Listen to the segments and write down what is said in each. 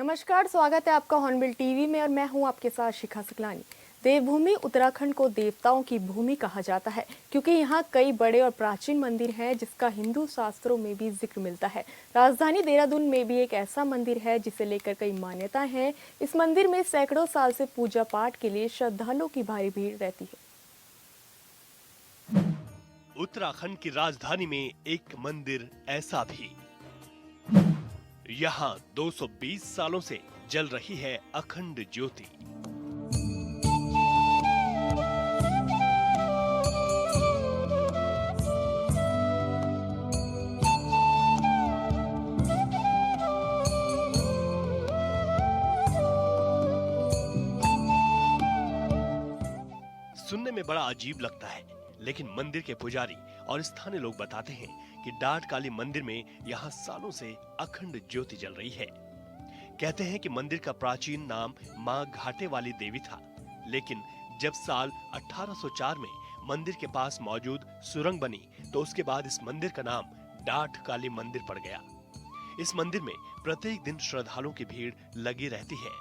नमस्कार, स्वागत है आपका हॉर्नबिल टीवी में और मैं हूं आपके साथ शिखा सकलानी। देवभूमि उत्तराखंड को देवताओं की भूमि कहा जाता है क्योंकि यहाँ कई बड़े और प्राचीन मंदिर हैं जिसका हिंदू शास्त्रों में भी जिक्र मिलता है। राजधानी देहरादून में भी एक ऐसा मंदिर है जिसे लेकर कई मान्यताएं हैं। इस मंदिर में सैकड़ों साल से पूजा पाठ के लिए श्रद्धालुओं की भारी भीड़ रहती है। उत्तराखंड की राजधानी में एक मंदिर ऐसा भी। यहाँ 220 सालों से जल रही है अखंड ज्योति। सुनने में बड़ा अजीब लगता है, लेकिन मंदिर के पुजारी और स्थानीय लोग बताते हैं कि डाट काली मंदिर में यहाँ सालों से अखंड ज्योति जल रही है। कहते हैं कि मंदिर का प्राचीन नाम मां घाटे वाली देवी था, लेकिन जब साल 1804 में मंदिर के पास मौजूद सुरंग बनी तो उसके बाद इस मंदिर का नाम डाट काली मंदिर पड़ गया। इस मंदिर में प्रत्येक दिन श्रद्धालुओं की भीड़ लगी रहती है।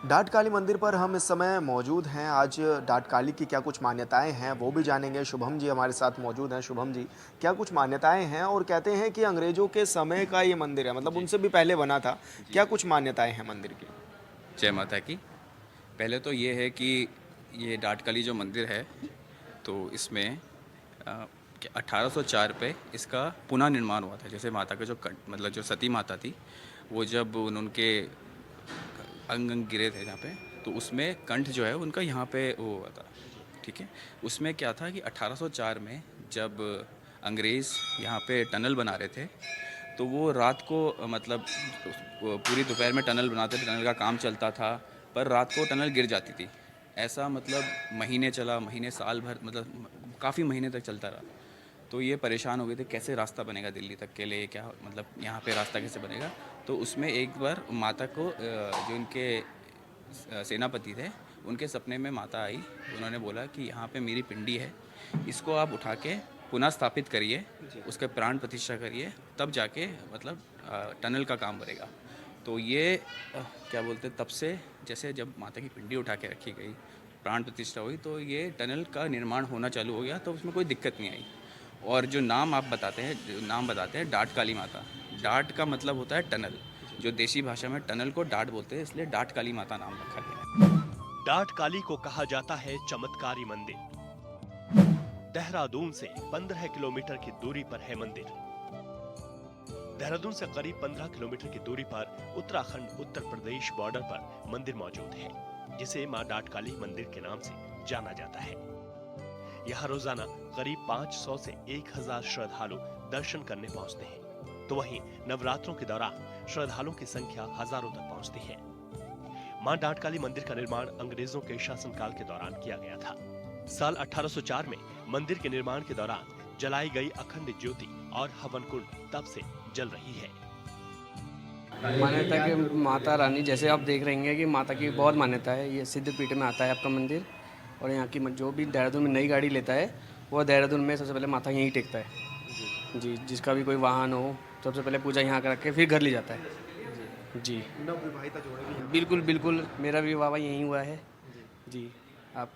डाट काली मंदिर पर हम इस समय मौजूद हैं। आज डाट काली की क्या कुछ मान्यताएं हैं वो भी जानेंगे। शुभम जी हमारे साथ मौजूद हैं। शुभम जी, क्या कुछ मान्यताएं हैं? और कहते हैं कि अंग्रेजों के समय का ये मंदिर है, मतलब उनसे भी पहले बना था। क्या कुछ मान्यताएं हैं मंदिर की? जय माता की। पहले तो ये है कि ये डाट काली जो मंदिर है तो इसमें 1804 पे इसका पुनः निर्माण हुआ था। जैसे माता का जो मतलब जो सती माता थी, वो जब उनके अंग गिरे थे जहाँ पे, तो उसमें कंठ जो है उनका यहाँ पे वो हुआ था। ठीक है, उसमें क्या था कि 1804 में जब अंग्रेज़ यहाँ पे टनल बना रहे थे तो वो रात को मतलब पूरी दोपहर में टनल बनाते थे, टनल का काम चलता था, पर रात को टनल गिर जाती थी। ऐसा मतलब महीने चला, महीने साल भर, मतलब काफ़ी महीने तक चलता रहा। तो ये परेशान हो गए थे कैसे रास्ता बनेगा दिल्ली तक के लिए, क्या मतलब यहाँ पे रास्ता कैसे बनेगा। तो उसमें एक बार माता को जो उनके सेनापति थे, उनके सपने में माता आई। उन्होंने बोला कि यहाँ पे मेरी पिंडी है, इसको आप उठा के पुनः स्थापित करिए, उसके प्राण प्रतिष्ठा करिए, तब जाके मतलब टनल का काम बनेगा। तो ये क्या बोलते, तब से जैसे जब माता की पिंडी उठा के रखी गई, प्राण प्रतिष्ठा हुई, तो ये टनल का निर्माण होना चालू हो गया। तो उसमें कोई दिक्कत नहीं आई। और जो नाम आप बताते हैं, जो नाम बताते हैं डाट काली माता, डाट का मतलब होता है टनल। जो देसी भाषा में टनल को डाट बोलते हैं, इसलिए डाट काली माता नाम रखा गया है। डाट काली को कहा जाता है चमत्कारी मंदिर। देहरादून से 15 किलोमीटर की दूरी पर है मंदिर। देहरादून से करीब 15 किलोमीटर की दूरी पर उत्तराखंड उत्तर प्रदेश बॉर्डर पर मंदिर मौजूद है, जिसे मां डाट काली मंदिर के नाम से जाना जाता है। यहाँ रोजाना करीब 500 से 1000 श्रद्धालु दर्शन करने पहुंचते हैं, तो वहीं नवरात्रों के दौरान श्रद्धालुओं की संख्या हजारों तक पहुंचती है। मां डाट काली मंदिर का निर्माण अंग्रेजों के शासनकाल के दौरान किया गया था। साल 1804 में मंदिर के निर्माण के दौरान जलाई गई अखंड ज्योति और हवन कुंड तब से जल रही है। मान्यता कि माता रानी, जैसे आप देख रहे हैं कि माता की बहुत मान्यता है। ये सिद्धपीठ में आता है आपका मंदिर। और यहाँ की जो भी देहरादून में नई गाड़ी लेता है, वो देहरादून में सबसे पहले माता यहीं टेकता है जी। जिसका भी कोई वाहन हो, सबसे पहले पूजा यहाँ कर के फिर घर ले जाता है जी। नवविवाहिता जोड़े भी हैं? बिल्कुल बिल्कुल, मेरा विवाह यहीं हुआ है जी। आप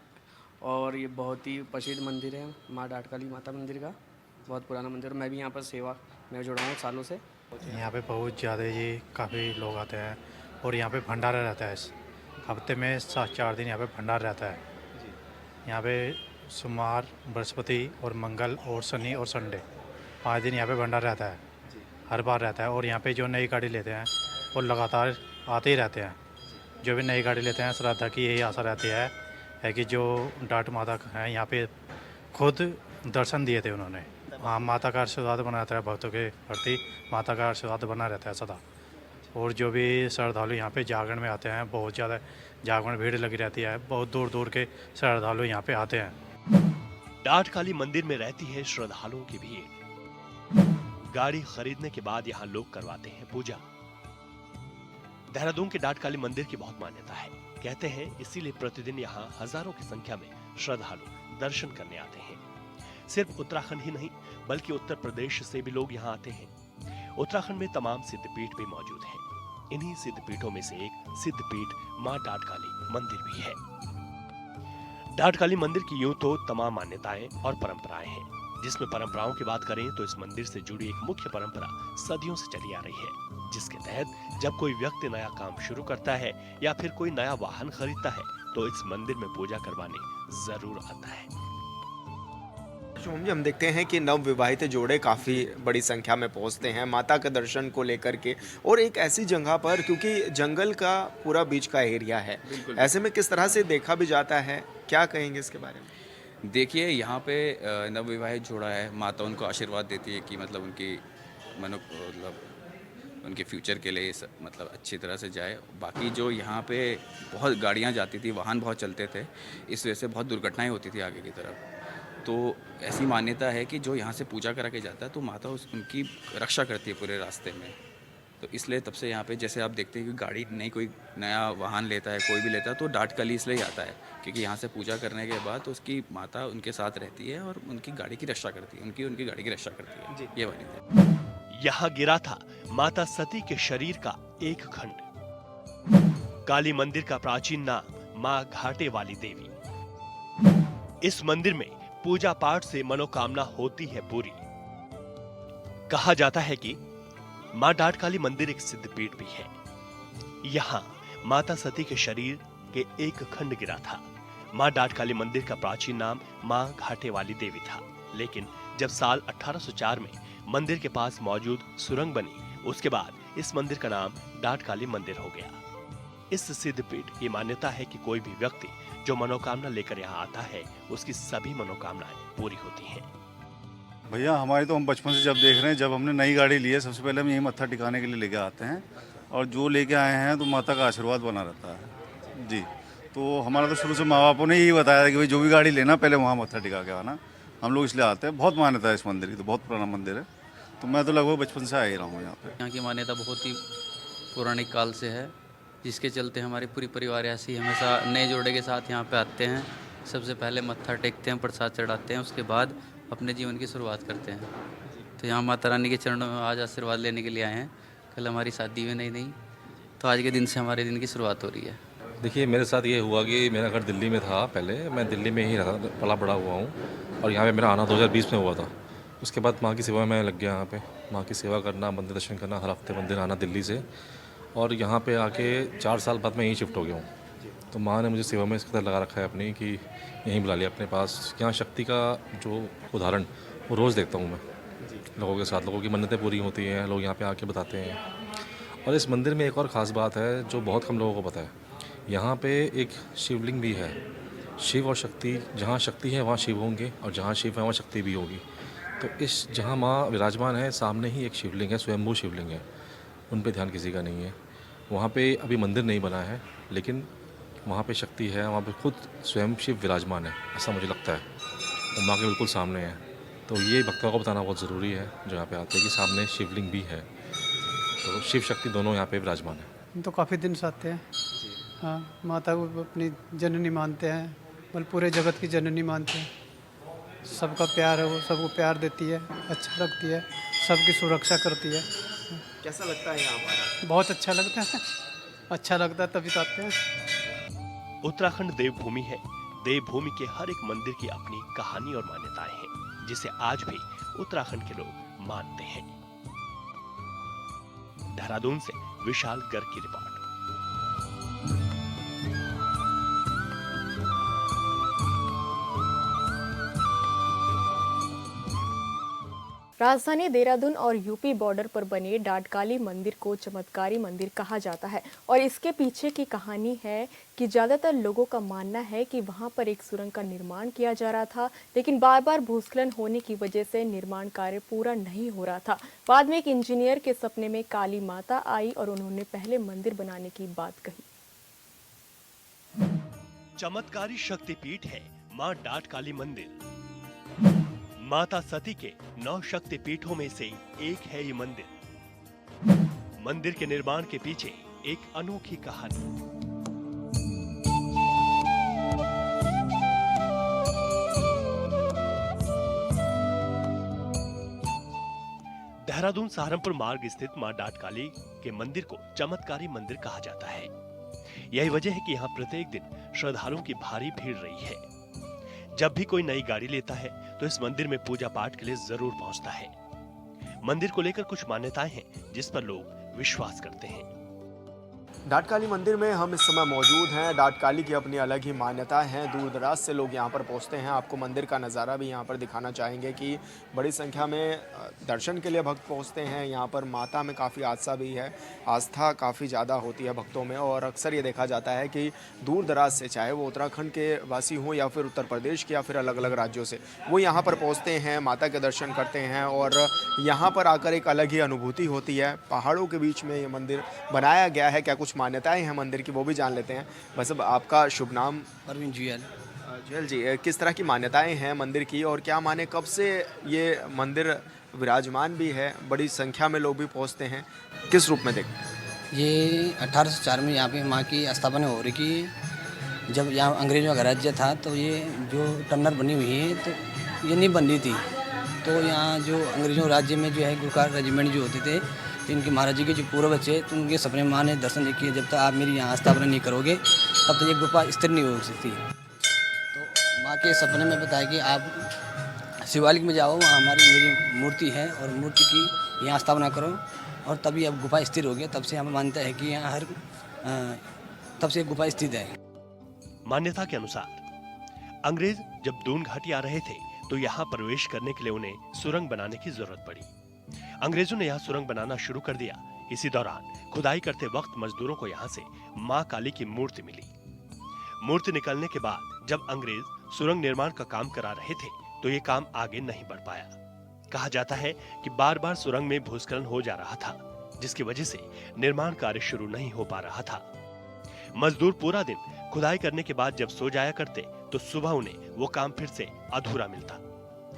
और ये बहुत ही प्रसिद्ध मंदिर है माँ डाट काली माता मंदिर का, बहुत पुराना मंदिर। मैं भी यहाँ पर सेवा में जुड़ा हूँ सालों से। यहाँ पे बहुत ज़्यादा जी काफ़ी लोग आते हैं और यहाँ पे भंडारा रहता है। हफ्ते में 4 दिन यहाँ पे भंडारा रहता है। यहाँ पे सोमवार, बृहस्पति और मंगल और शनि और संडे 5 दिन यहाँ पे भंडारा रहता है, हर बार रहता है। और यहाँ पे जो नई गाड़ी लेते हैं वो लगातार आते ही रहते हैं। जो भी नई गाड़ी लेते हैं, श्रद्धा की यही आशा रहती है कि जो डाट माता है यहाँ पे खुद दर्शन दिए थे उन्होंने। हाँ, माता का आशीर्वाद बना रहता है भक्तों के प्रति, माता का आशीर्वाद बना रहता है सदा। और जो भी श्रद्धालु यहाँ पे जागरण में आते हैं, बहुत ज़्यादा जागरण भीड़ लगी रहती है। बहुत दूर दूर के श्रद्धालु यहाँ पे आते हैं। डाट काली मंदिर में रहती है श्रद्धालुओं की भीड़। गाड़ी खरीदने के बाद यहाँ लोग करवाते हैं पूजा। देहरादून के डाट काली मंदिर की बहुत मान्यता है। कहते हैं इसीलिए प्रतिदिन यहाँ हजारों की संख्या में श्रद्धालु दर्शन करने आते हैं। सिर्फ उत्तराखंड ही नहीं, बल्कि उत्तर प्रदेश से भी लोग यहाँ आते हैं। उत्तराखंड में तमाम सिद्धपीठ भी मौजूद हैं। इन्हीं सिद्धपीठों में से एक सिद्धपीठ मां डाटकाली मंदिर भी है। डाटकाली मंदिर की यूं तो तमाम मान्यताएं और परंपराएं हैं, जिसमें परंपराओं की बात करें तो इस मंदिर से जुड़ी एक मुख्य परंपरा सदियों से चली आ रही है, जिसके तहत जब कोई व्यक्ति नया काम शुरू करता है या फिर कोई नया वाहन खरीदता है तो इस मंदिर में पूजा करवाने जरूर आता है। शुभम जी, हम देखते हैं कि नव विवाहित जोड़े काफ़ी बड़ी संख्या में पहुंचते हैं माता के दर्शन को लेकर के, और एक ऐसी जगह पर, क्योंकि जंगल का पूरा बीच का एरिया है, ऐसे में किस तरह से देखा भी जाता है, क्या कहेंगे इसके बारे में? देखिए, यहाँ पे नवविवाहित जोड़ा है, माता उनको आशीर्वाद देती है कि मतलब उनकी मतलब उनके फ्यूचर के लिए मतलब अच्छी तरह से जाए। बाकी जो यहाँ पे बहुत गाड़ियाँ जाती थी, वाहन बहुत चलते थे, इस वजह से बहुत दुर्घटनाएं होती थी आगे की तरफ। तो ऐसी मान्यता है कि जो यहाँ से पूजा करा के जाता है तो माता उनकी रक्षा करती है पूरे रास्ते में। तो इसलिए तब से यहाँ पे जैसे आप देखते हैं कि गाड़ी नहीं, कोई नया वाहन लेता है, कोई भी लेता है तो डाटकाली इसलिए आता है क्योंकि यहाँ से पूजा करने के बाद तो उसकी माता उनके साथ रहती है और उनकी गाड़ी की रक्षा करती है, उनकी गाड़ी की रक्षा करती है। ये मान्यता है। यहाँ गिरा था माता सती के शरीर का एक खंड। काली मंदिर का प्राचीन नाम मां घाटे वाली देवी। इस मंदिर में पूजा पाठ से मनोकामना होती है पूरी। कहा जाता है कि मां डाटकाली मंदिर एक सिद्धपीठ भी है। यहाँ माता सती के शरीर के एक खंड गिरा था। मां डाटकाली मंदिर का प्राचीन नाम मां घाटे वाली देवी था, लेकिन जब साल 1804 में मंदिर के पास मौजूद सुरंग बनी, उसके बाद इस मंदिर का नाम डाटकाली मंदिर हो गया। इस सिद्धपीठ की मान्यता है कि कोई भी व्यक्ति जो मनोकामना लेकर यहाँ आता है, उसकी सभी मनोकामनाएं पूरी होती हैं। भैया, हमारे तो हम बचपन से जब देख रहे हैं, जब हमने नई गाड़ी ली है सबसे पहले हम यही मत्था टिकाने के लिए लेके आते हैं, और जो लेके आए हैं तो माता का आशीर्वाद बना रहता है जी। तो हमारा तो शुरू से माँ बापों ने यही बताया था कि भाई जो भी गाड़ी लेना पहले वहाँ मत्था टिका के आना। हम लोग इसलिए आते हैं। बहुत मान्यता है इस मंदिर की, तो बहुत पुराना मंदिर है, तो मैं तो लगभग बचपन से आ ही रहा हूँ यहाँ पे। यहाँ की मान्यता बहुत ही पौराणिक काल से है, जिसके चलते हमारी पूरी परिवार ऐसी हमेशा नए जोड़े के साथ यहाँ पे आते हैं। सबसे पहले मत्था टेकते हैं, प्रसाद चढ़ाते हैं, उसके बाद अपने जीवन की शुरुआत करते हैं। तो यहाँ माता रानी के चरणों में आज आशीर्वाद लेने के लिए आए हैं। कल हमारी शादी हुई नहीं, तो आज के दिन से हमारे दिन की शुरुआत हो रही है। देखिए, मेरे साथ ये हुआ कि मेरा घर दिल्ली में था पहले, मैं दिल्ली में ही रहा, पला बड़ा हुआ हूँ, और यहाँ पे मेरा आना 2020 में हुआ था। उसके बाद माँ की सेवा में लग गया, यहाँ पे माँ की सेवा करना, मंदिर दर्शन करना, हर हफ्ते मंदिर आना दिल्ली से, और यहाँ पे आके 4 साल बाद मैं यहीं शिफ्ट हो गया हूँ। तो माँ ने मुझे सेवा में इस कदर लगा रखा है अपनी कि यहीं बुला लिया अपने पास। यहाँ शक्ति का जो उदाहरण वो रोज़ देखता हूँ मैं लोगों के साथ। लोगों की मन्नतें पूरी होती हैं, लोग यहाँ पे आके बताते हैं। और इस मंदिर में एक और ख़ास बात है जो बहुत कम लोगों को पता है। यहाँ पे एक शिवलिंग भी है। शिव और शक्ति, जहाँ शक्ति है वहाँ शिव होंगे, और जहाँ शिव है वहाँ शक्ति भी होगी। तो इस जहाँ माँ विराजमान है, सामने ही एक शिवलिंग है, स्वयंभू शिवलिंग है। उन पे ध्यान किसी का नहीं है। वहाँ पे अभी मंदिर नहीं बना है, लेकिन वहाँ पे शक्ति है, वहाँ पे खुद स्वयं शिव विराजमान है, ऐसा मुझे लगता है। वो माँ के बिल्कुल सामने है। तो ये भक्तों को बताना बहुत ज़रूरी है जो यहाँ पे आते हैं कि सामने शिवलिंग भी है। तो शिव शक्ति दोनों यहाँ पे विराजमान है। हम तो काफ़ी दिन से आते हैं। हाँ, माता को अपनी जननी मानते हैं, बल्कि पूरे जगत की जननी मानते हैं। सबका प्यार है, वो सबको प्यार देती है, अच्छा लगती है, सबकी सुरक्षा करती है। कैसा लगता है यहाँ पर? बहुत अच्छा लगता है। अच्छा लगता है तभी तो आते हैं। उत्तराखंड देवभूमि है। देवभूमि के हर एक मंदिर की अपनी कहानी और मान्यताएं हैं, जिसे आज भी उत्तराखंड के लोग मानते हैं। देहरादून से विशाल गर्ग की रिपोर्ट। राजधानी देहरादून और यूपी बॉर्डर पर बने डाटकाली मंदिर को चमत्कारी मंदिर कहा जाता है, और इसके पीछे की कहानी है कि ज़्यादातर लोगों का मानना है कि वहां पर एक सुरंग का निर्माण किया जा रहा था, लेकिन बार बार भूस्खलन होने की वजह से निर्माण कार्य पूरा नहीं हो रहा था। बाद में एक इंजीनियर के सपने में काली माता आई और उन्होंने पहले मंदिर बनाने की बात कही। चमत्कारी शक्तिपीठ है मां डाटकाली मंदिर। माता सती के 9 शक्तिपीठों में से एक है ये मंदिर। मंदिर के निर्माण के पीछे एक अनोखी कहानी। देहरादून सहारनपुर मार्ग स्थित मां डाटकाली के मंदिर को चमत्कारी मंदिर कहा जाता है। यही वजह है कि यहाँ प्रत्येक दिन श्रद्धालुओं की भारी भीड़ रही है। जब भी कोई नई गाड़ी लेता है तो इस मंदिर में पूजा पाठ के लिए जरूर पहुंचता है। मंदिर को लेकर कुछ मान्यताएं हैं जिस पर लोग विश्वास करते हैं। डाटकाली मंदिर में हम इस समय मौजूद हैं। डाटकाली की अपनी अलग ही मान्यताएं हैं। दूर दराज से लोग यहाँ पर पहुँचते हैं। आपको मंदिर का नज़ारा भी यहाँ पर दिखाना चाहेंगे कि बड़ी संख्या में दर्शन के लिए भक्त पहुँचते हैं। यहाँ पर माता में काफ़ी आस्था भी है, आस्था काफ़ी ज़्यादा होती है भक्तों में। और अक्सर ये देखा जाता है कि दूर दराज से, चाहे वो उत्तराखंड के वासी हों या फिर उत्तर प्रदेश के या फिर अलग अलग राज्यों से, वो यहाँ पर पहुँचते हैं, माता के दर्शन करते हैं और यहाँ पर आकर एक अलग ही अनुभूति होती है। पहाड़ों के बीच में ये मंदिर बनाया गया है। क्या कुछ मान्यताएं हैं मंदिर की, वो भी जान लेते हैं। बस अब आपका शुभ नाम? परवीन जुएल। जुएल जी, किस तरह की मान्यताएं हैं मंदिर की और क्या माने कब से ये मंदिर विराजमान भी है, बड़ी संख्या में लोग भी पहुंचते हैं, किस रूप में देखते हैं? ये 1804 में यहाँ पे माँ की स्थापना हो रही की। जब यहाँ अंग्रेजों का राज्य था तो ये जो टन्नर बनी हुई है तो ये नहीं बन रही थी। तो यहाँ जो अंग्रेजों राज्य में जो है गुरकार रेजिमेंट जो होते थे, तो इनके महाराज जी के जो पूर्वज थे तो उनके सपने माँ ने दर्शन किए, जब तक आप मेरी यहाँ स्थापना नहीं करोगे तब तक ये गुफा स्थिर नहीं हो सकती। तो माँ के सपने में बताया कि आप शिवालिक में जाओ, वहाँ हमारी मेरी मूर्ति है और मूर्ति की यहाँ स्थापना करो और तभी अब गुफा स्थिर होगी। तब से हमें मानता है कि यहाँ तब से गुफा स्थित है। मान्यता के अनुसार अंग्रेज जब दून घाटी आ रहे थे तो यहाँ प्रवेश करने के लिए उन्हें सुरंग बनाने की जरूरत पड़ी। अंग्रेजों ने यहाँ सुरंग बनाना शुरू कर दिया। इसी दौरान खुदाई करते वक्त मजदूरों को यहाँ से मां काली की मूर्ति मिली। मूर्ति निकलने के बाद जब अंग्रेज सुरंग निर्माण का काम करा रहे थे तो ये काम आगे नहीं बढ़ पाया। कहा जाता है कि बार बार सुरंग में भूस्खलन हो जा रहा था, जिसकी वजह से निर्माण कार्य शुरू नहीं हो पा रहा था। मजदूर पूरा दिन खुदाई करने के बाद जब सो जाया करते तो सुबह उन्हें वो काम फिर से अधूरा मिलता।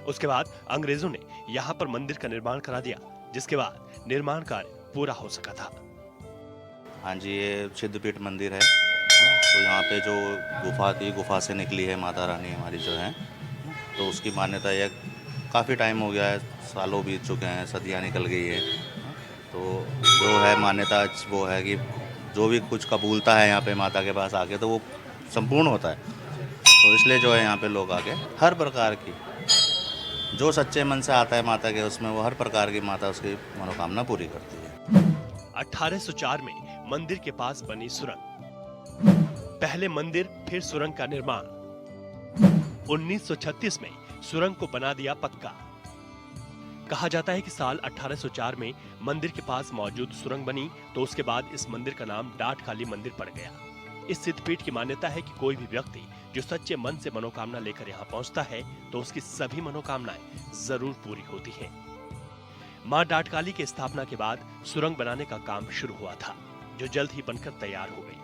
उसके बाद अंग्रेजों ने यहाँ पर मंदिर का निर्माण करा दिया, जिसके बाद निर्माण कार्य पूरा हो सका था। हाँ जी, ये सिद्धपीठ मंदिर है। तो यहाँ पे जो गुफा थी, गुफा से निकली है माता रानी हमारी जो है, तो उसकी मान्यता ये काफ़ी टाइम हो गया है, सालों बीत चुके हैं, सदियाँ निकल गई है। तो जो है मान्यता वो है कि जो भी कुछ कबूलता है यहाँ पे माता के पास आके तो वो संपूर्ण होता है। तो इसलिए जो है यहाँ पे लोग आके हर प्रकार की जो सच्चे मन से आता है माता के, उसमें वो हर प्रकार की माता उसकी मनोकामना पूरी करती है। 1804 में मंदिर के पास बनी सुरंग, पहले मंदिर फिर सुरंग का निर्माण। 1936 में सुरंग को बना दिया पक्का। कहा जाता है कि साल 1804 में मंदिर के पास मौजूद सुरंग बनी तो उसके बाद इस मंदिर का नाम डाटकाली मंदिर पड़ गया। इस सिद्धपीठ की मान्यता है कि कोई भी व्यक्ति जो सच्चे मन से मनोकामना लेकर यहाँ पहुंचता है तो उसकी सभी मनोकामनाएं जरूर पूरी होती हैं। मां डाटकाली की स्थापना के बाद सुरंग बनाने का काम शुरू हुआ था, जो जल्द ही बनकर तैयार हो गई।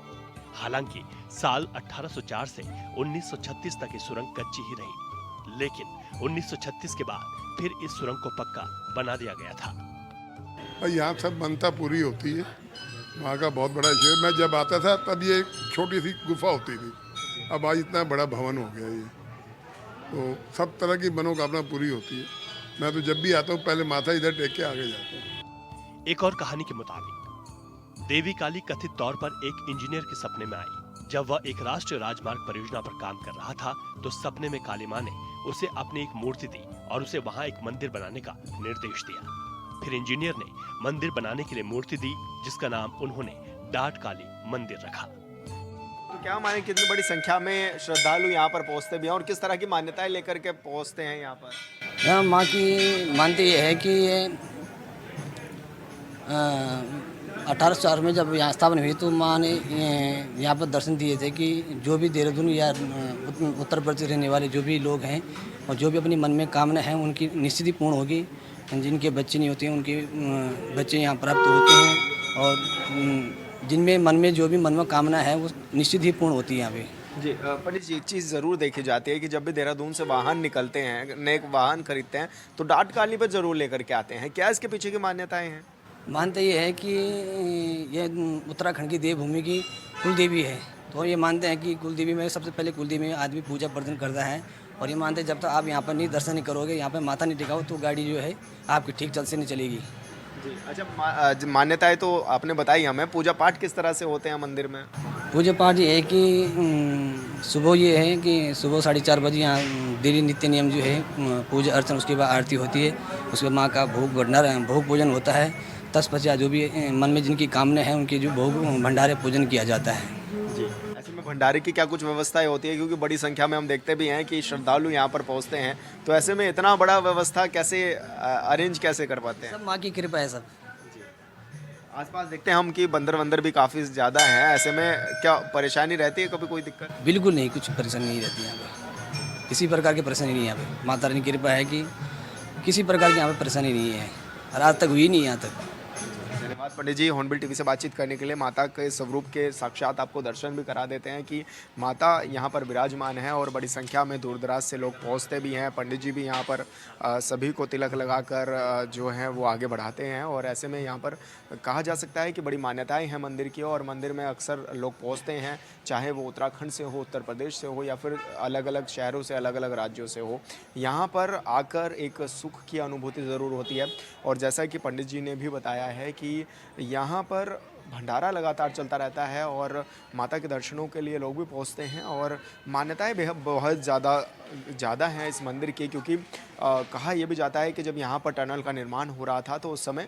हालांकि साल 1804 से 1936 तक ये सुरंग कच्ची ही रही, लेकिन 1936 के बाद फिर इस सुरंग को पक्का बना दिया गया था। यहाँ सब मनता पूरी होती है। वहाँ का बहुत बड़ा शहर, मैं जब आता था तब ये एक छोटी सी गुफा होती थी, अब आज इतना बड़ा भवन हो गया ये। तो सब तरह की मनोकामना पूरी होती है। मैं तो जब भी आता हूँ पहले माथा इधर टेक के आगे जाता हूँ। एक और कहानी के मुताबिक देवी काली कथित तौर पर एक इंजीनियर के सपने में आई। जब वह एक राष्ट्रीय राजमार्ग परियोजना पर काम कर रहा था तो सपने में काली मां ने उसे अपनी एक मूर्ति दी और उसे वहां एक मंदिर बनाने का निर्देश दिया। फिर इंजीनियर ने मंदिर बनाने के लिए मूर्ति दी, जिसका नाम उन्होंने डाटकाली मंदिर रखा। तो क्या माने कितनी बड़ी संख्या में श्रद्धालु यहाँ पर पहुँचते भी हैं और किस तरह की मान्यताएं लेकर के पहुँचते हैं यहाँ पर? यहाँ माँ की मानती ये है कि ये 1804 में जब यहाँ स्थापना हुई तो माँ ने यहाँ पर दर्शन दिए थे कि जो भी देहरादून या उत्तर प्रदेश रहने वाले जो भी लोग हैं और जो भी अपनी मन में कामना है उनकी निश्चित ही पूर्ण होगी। जिनके बच्चे नहीं होते हैं उनके बच्चे यहाँ प्राप्त होते हैं और जिनमें मन में जो भी मन में कामना है वो निश्चित ही पूर्ण होती है यहाँ पे। जी पंडित जी, एक चीज़ ज़रूर देखी जाती है कि जब भी देहरादून से वाहन निकलते हैं, नए वाहन खरीदते हैं तो डाटकाली पर जरूर लेकर के आते हैं। क्या इसके पीछे की मान्यताएं हैं? मानते ये है कि ये उत्तराखंड की देवभूमि की कुल देवी है, तो ये मानते हैं कि कुल देवी में सबसे पहले कुल देवी में आदमी पूजा प्रदर्शन करता है और ये मानते हैं जब तक आप यहाँ पर नहीं दर्शन नहीं करोगे, यहाँ पर माथा नहीं टिकाओ तो गाड़ी जो है आपकी ठीक चल से नहीं चलेगी। जी अच्छा मान्यताएं तो आपने बताई हमें, पूजा पाठ किस तरह से होते हैं मंदिर में? पूजा पाठ ये है कि सुबह ये है कि सुबह 4:30 बजे यहाँ डेली नित्य नियम जो है पूजा अर्चना, उसके बाद आरती होती है, उसके बाद माँ का भोग पूजन होता है। 10 बजे जो भी मन में जिनकी कामना है उनकी जो भोग भंडारे पूजन किया जाता है। जी ऐसे में भंडारे की क्या कुछ व्यवस्थाएं होती है, क्योंकि बड़ी संख्या में हम देखते भी हैं कि श्रद्धालु यहाँ पर पहुँचते हैं, तो ऐसे में इतना बड़ा व्यवस्था कैसे अरेंज कैसे कर पाते हैं? सब माँ की कृपा है सब। आसपास देखते हैं हम कि बंदर वंदर भी काफ़ी ज़्यादा हैं, ऐसे में क्या परेशानी रहती है, कभी कोई दिक्कत? बिल्कुल नहीं, कुछ परेशानी नहीं रहती यहाँ पे, किसी प्रकार की परेशानी नहीं है यहाँ पे। माता रानी की कृपा है कि किसी प्रकार की यहाँ पे परेशानी नहीं है और आज तक हुई नहीं यहाँ तक। धन्यवाद पंडित जी, हॉर्नबिल टीवी से बातचीत करने के लिए। माता के स्वरूप के साक्षात आपको दर्शन भी करा देते हैं कि माता यहाँ पर विराजमान है और बड़ी संख्या में दूर दराज से लोग पहुँचते भी हैं। पंडित जी भी यहाँ पर सभी को तिलक लगाकर जो है वो आगे बढ़ाते हैं और ऐसे में यहाँ पर कहा जा सकता है कि बड़ी मान्यताएं हैं मंदिर की और मंदिर में अक्सर लोग पहुँचते हैं, चाहे वो उत्तराखंड से हो, उत्तर प्रदेश से हो या फिर अलग अलग शहरों से, अलग अलग राज्यों से हो। यहाँ पर आकर एक सुख की अनुभूति ज़रूर होती है और जैसा कि पंडित जी ने भी बताया है कि यहाँ पर भंडारा लगातार चलता रहता है और माता के दर्शनों के लिए लोग भी पहुँचते हैं और मान्यताएं बहुत ज़्यादा हैं इस मंदिर की, क्योंकि कहा यह भी जाता है कि जब यहाँ पर टनल का निर्माण हो रहा था तो उस समय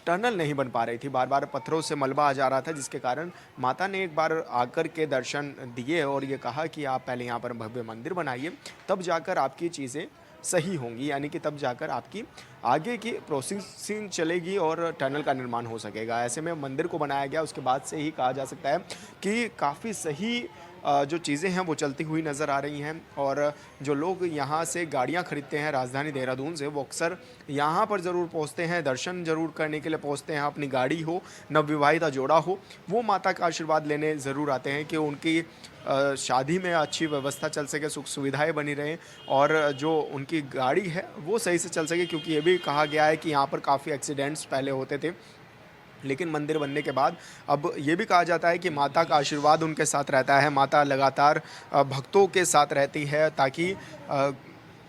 टनल नहीं बन पा रही थी, बार बार पत्थरों से मलबा आ जा रहा था, जिसके कारण माता ने एक बार आकर के दर्शन दिए और ये कहा कि आप पहले यहाँ पर भव्य मंदिर बनाइए, तब जाकर आपकी चीज़ें सही होंगी, यानी कि तब जाकर आपकी आगे की प्रोसेसिंग चलेगी और टनल का निर्माण हो सकेगा। ऐसे में मंदिर को बनाया गया, उसके बाद से ही कहा जा सकता है कि काफ़ी सही जो चीज़ें हैं वो चलती हुई नज़र आ रही हैं और जो लोग यहाँ से गाड़ियाँ खरीदते हैं राजधानी देहरादून से, वो अक्सर यहाँ पर ज़रूर पहुँचते हैं, दर्शन ज़रूर करने के लिए पहुँचते हैं। अपनी गाड़ी हो, नवविवाहिता जोड़ा हो, वो माता का आशीर्वाद लेने ज़रूर आते हैं कि उनकी शादी में अच्छी व्यवस्था चल सके, सुख सुविधाएं बनी रहें और जो उनकी गाड़ी है वो सही से चल सके, क्योंकि ये भी कहा गया है कि यहाँ पर काफ़ी एक्सीडेंट्स पहले होते थे, लेकिन मंदिर बनने के बाद अब ये भी कहा जाता है कि माता का आशीर्वाद उनके साथ रहता है। माता लगातार भक्तों के साथ रहती है ताकि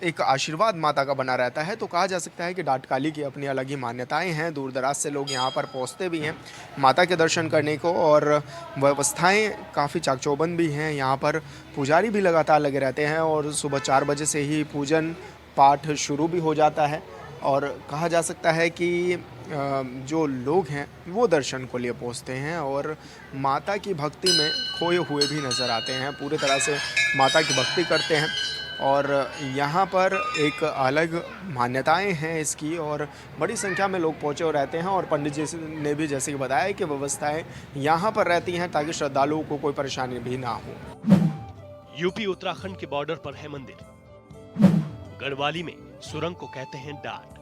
एक आशीर्वाद माता का बना रहता है। तो कहा जा सकता है कि डाटकाली की अपनी अलग ही मान्यताएं हैं, दूर दराज से लोग यहाँ पर पहुँचते भी हैं माता के दर्शन करने को और व्यवस्थाएं काफ़ी चाकचौबंद भी हैं। यहाँ पर पुजारी भी लगातार लगे रहते हैं और सुबह 4 बजे से ही पूजन पाठ शुरू भी हो जाता है और कहा जा सकता है कि जो लोग हैं वो दर्शन को लिए पहुँचते हैं और माता की भक्ति में खोए हुए भी नज़र आते हैं, पूरी तरह से माता की भक्ति करते हैं और यहाँ पर एक अलग मान्यताएं हैं इसकी और बड़ी संख्या में लोग पहुँचे और रहते हैं और पंडित जी ने भी जैसे कि बताया कि व्यवस्थाएं यहाँ पर रहती हैं ताकि श्रद्धालुओं को कोई परेशानी भी ना हो। यूपी उत्तराखंड के बॉर्डर पर है मंदिर। गढ़वाली में सुरंग को कहते हैं डाट।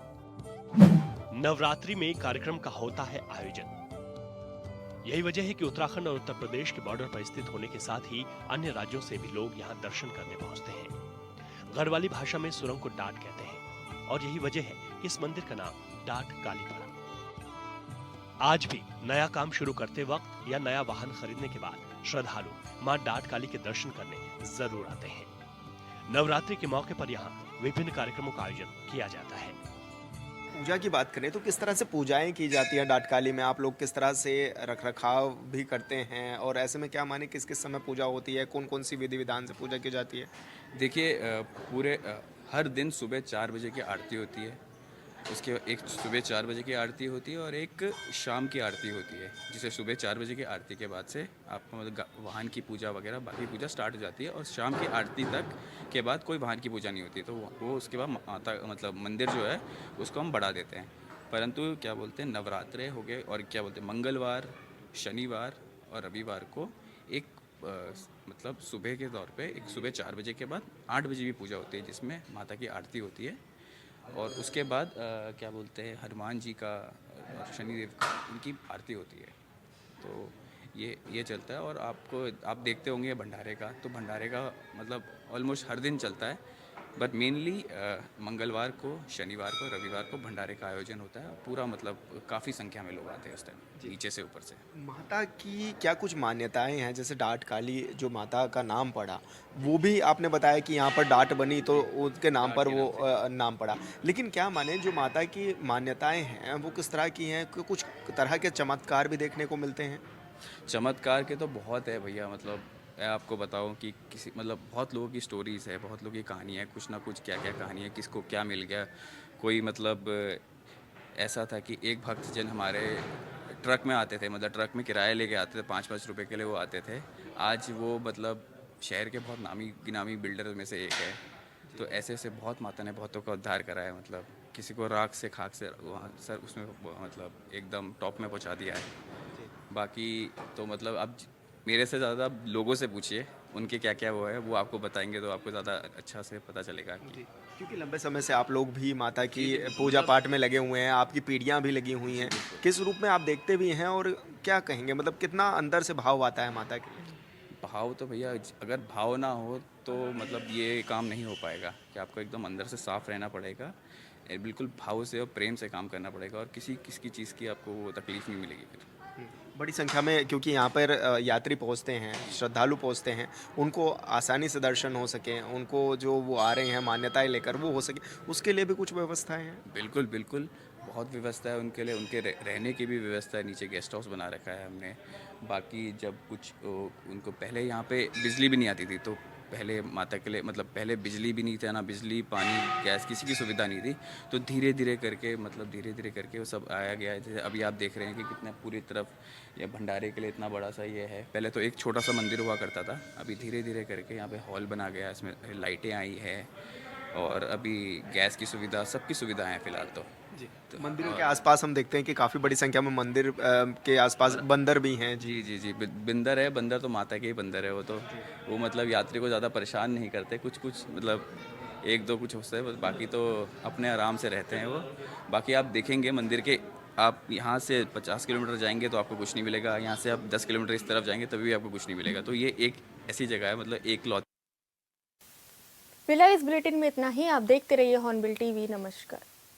नवरात्रि में कार्यक्रम का होता है आयोजन। यही वजह है कि उत्तराखंड और उत्तर प्रदेश के बॉर्डर पर स्थित होने के साथ ही अन्य राज्यों से भी लोग यहाँ दर्शन करने पहुंचते हैं। गढ़वाली भाषा में सुरंग को डाट कहते हैं और यही वजह है कि इस मंदिर का नाम डाट काली पड़ा। आज भी नया काम शुरू करते वक्त या नया वाहन खरीदने के बाद श्रद्धालु मां डाट काली के दर्शन करने जरूर आते हैं। नवरात्रि के मौके पर यहाँ विभिन्न कार्यक्रमों का आयोजन किया जाता है। पूजा की बात करें तो किस तरह से पूजाएं की जाती हैं डाटकाली में, आप लोग किस तरह से रखरखाव भी करते हैं और ऐसे में क्या माने किस किस समय पूजा होती है, कौन कौन सी विधि विधान से पूजा की जाती है? देखिए पूरे हर दिन सुबह 4 बजे की आरती होती है, उसके एक सुबह 4 बजे की आरती होती है और एक शाम की आरती होती है, जिसे सुबह 4 बजे की आरती के बाद से आपको मतलब वाहन की पूजा वगैरह बाकी पूजा स्टार्ट हो जाती है और शाम की आरती तक के बाद कोई वाहन की पूजा नहीं होती। तो वो उसके बाद माता मतलब मंदिर जो है उसको हम बढ़ा देते हैं। परंतु क्या बोलते हैं नवरात्रे हो गए और क्या बोलते हैं मंगलवार, शनिवार और रविवार को एक मतलब सुबह के तौर पे एक सुबह 4 बजे के बाद 8 बजे भी पूजा होती है, जिसमें माता की आरती होती है और उसके बाद क्या बोलते हैं हनुमान जी का और शनिदेव का उनकी आरती होती है। तो ये चलता है और आप देखते होंगे भंडारे का, तो भंडारे का मतलब ऑलमोस्ट हर दिन चलता है। बट मेनली मंगलवार को, शनिवार को, रविवार को भंडारे का आयोजन होता है। पूरा मतलब काफ़ी संख्या में लोग आते हैं उस टाइम, नीचे से ऊपर से। माता की क्या कुछ मान्यताएं हैं? जैसे डाट काली जो माता का नाम पड़ा, वो भी आपने बताया कि यहाँ पर डाट बनी तो उसके नाम पर वो नाम पड़ा। लेकिन क्या माने जो माता की मान्यताएं हैं वो किस तरह की हैं? कुछ तरह के चमत्कार भी देखने को मिलते हैं? चमत्कार के तो बहुत है भैया। मतलब मैं आपको बताऊं कि किसी मतलब बहुत लोगों की स्टोरीज़ है, बहुत लोगों की कहानी है, कुछ ना कुछ क्या क्या कहानी है, किसको क्या मिल गया। कोई मतलब ऐसा था कि एक भक्तजन हमारे ट्रक में आते थे, मतलब ट्रक में किराया लेके आते थे, 5-5 रुपए के लिए वो आते थे। आज वो मतलब शहर के बहुत नामी गिनामी बिल्डर में से एक है। तो ऐसे ऐसे बहुत माता ने बहुतों का उद्धार करा है। मतलब किसी को राख से खाक से वहाँ सर उसमें मतलब एकदम टॉप में पहुँचा दिया है। बाकी तो मतलब अब मेरे से ज़्यादा लोगों से पूछिए उनके क्या क्या वो है, वो आपको बताएंगे तो आपको ज़्यादा अच्छा से पता चलेगा कि क्योंकि लंबे समय से आप लोग भी माता की पूजा पाठ में लगे हुए हैं, आपकी पीढ़ियाँ भी लगी हुई हैं। किस रूप में आप देखते भी हैं और क्या कहेंगे, मतलब कितना अंदर से भाव आता है माता के लिए? भाव तो भैया अगर भाव ना हो तो मतलब ये काम नहीं हो पाएगा कि आपको एकदम अंदर से साफ रहना पड़ेगा। बिल्कुल भाव से और प्रेम से काम करना पड़ेगा और किसी चीज़ की आपको वो तकलीफ़ नहीं मिलेगी फिर। बड़ी संख्या में क्योंकि यहाँ पर यात्री पहुँचते हैं, श्रद्धालु पहुँचते हैं, उनको आसानी से दर्शन हो सके, उनको जो वो आ रहे हैं मान्यताएं लेकर वो हो सके, उसके लिए भी कुछ व्यवस्थाएं हैं? बिल्कुल बिल्कुल, बहुत व्यवस्था है उनके लिए। उनके रहने की भी व्यवस्था है, नीचे गेस्ट हाउस बना रखा है हमने। बाकी जब कुछ उनको पहले यहाँ पे बिजली भी नहीं आती थी, तो पहले माता के लिए मतलब पहले बिजली भी नहीं था, ना बिजली पानी गैस किसी की सुविधा नहीं थी। तो धीरे धीरे करके मतलब धीरे धीरे करके वो सब आया गया है। जैसे अभी आप देख रहे हैं कि कितना पूरी तरफ ये भंडारे के लिए इतना बड़ा सा ये है। पहले तो एक छोटा सा मंदिर हुआ करता था, अभी धीरे धीरे करके यहाँ पे हॉल बना गया, इसमें लाइटें आई है और अभी गैस की सुविधा, सबकी सुविधाएं हैं फिलहाल तो। तो मंदिरों के आसपास हम देखते हैं कि काफ़ी बड़ी संख्या में मंदिर के आसपास बंदर भी हैं। जी जी जी, बंदर है। बंदर तो माता के ही बंदर है। वो मतलब यात्री को ज़्यादा परेशान नहीं करते। कुछ मतलब एक दो कुछ होता है, बाकी तो अपने आराम से रहते हैं वो। बाकी आप देखेंगे मंदिर के, आप यहाँ से 50 किलोमीटर जाएंगे तो आपको कुछ नहीं मिलेगा, यहाँ से आप 10 किलोमीटर इस तरफ जाएंगे तभी आपको कुछ नहीं मिलेगा। तो ये एक ऐसी जगह है, मतलब एक लौती। फिलहाल इस बुलेटिन में इतना ही। आप देखते रहिए हॉर्नबिल टीवी। नमस्कार।